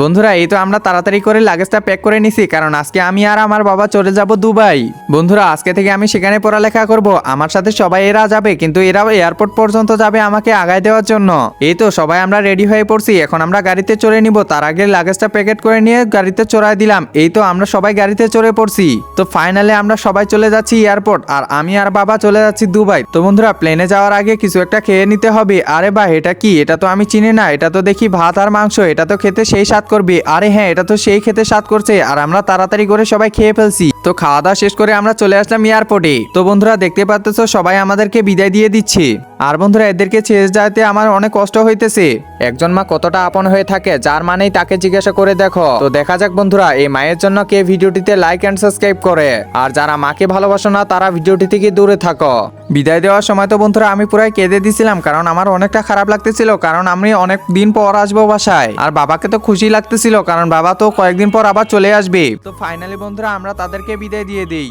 বন্ধুরা এই তো আমরা তাড়াতাড়ি করে লাগেজটা প্যাক করে নিছি, কারণ আজকে আমি আর আমার বাবা চলে যাব দুবাই। বন্ধুরা আজকে থেকে আমি সেখানে পড়ালেখা করব। আমার সাথে সবাই এরা যাবে, কিন্তু এরাও এয়ারপোর্ট পর্যন্ত যাবে আমাকে আগায় দেওয়ার জন্য। এই তো সবাই আমরা রেডি হয়ে পড়ছি, এখন আমরা গাড়িতে চড়ে নিব। তার আগে লাগেজটা প্যাকেট করে নিয়ে গাড়িতে চড়াই দিলাম। এই তো আমরা সবাই গাড়িতে চড়ে পড়ছি। তো ফাইনালি আমরা সবাই চলে যাচ্ছি এয়ারপোর্ট, আর আমি আর বাবা চলে যাচ্ছি দুবাই। তো বন্ধুরা প্লেনে যাওয়ার আগে কিছু একটা খেয়ে নিতে হবে। আরে ভাই এটা কি? এটা তো আমি চিনি না। এটা তো দেখি ভাত আর মাংস। এটা তো খেতে সেই স্বাদ করবে। আরে হ্যাঁ, এটা তো সেই খেতে স্বাদ করছে। আর আমরা তাড়াতাড়ি করে সবাই খেয়ে ফেলছি। তো খাওয়া দাওয়া শেষ করে আমরা চলে আসলাম এয়ারপোর্টে। তো বন্ধুরা দেখতে পাচ্ছ সবাই আমাদেরকে বিদায় দিয়ে দিচ্ছে। আর বন্ধুরা এদেরকে ছেড়ে যাইতে আমার অনেক কষ্ট হইতেছে। একজন মা কতটা আপন হয়ে থাকে, যার মানেই তাকে জিজ্ঞাসা করে দেখো। তো দেখা যাক বন্ধুরা এই মায়ের জন্য কে ভিডিওটিতে লাইক এন্ড সাবস্ক্রাইব করে। আর যারা মাকে ভালোবাসো না তারা ভিডিওটি থেকে দূরে থাকো। বিদায় দেওয়ার সময় তো বন্ধুরা আমি পুরাই কেঁদে দিছিলাম, কারণ আমার অনেকটা খারাপ লাগতেছিল, কারণ আমি অনেক দিন পর আসবো বাসায়। আর বাবাকে তো খুশি লাগতেছিল, কারণ বাবা তো কয়েকদিন পর আবার চলে আসবে। তো ফাইনালি বন্ধুরা আমরা তাদেরকে বিদায় দিয়ে দিই।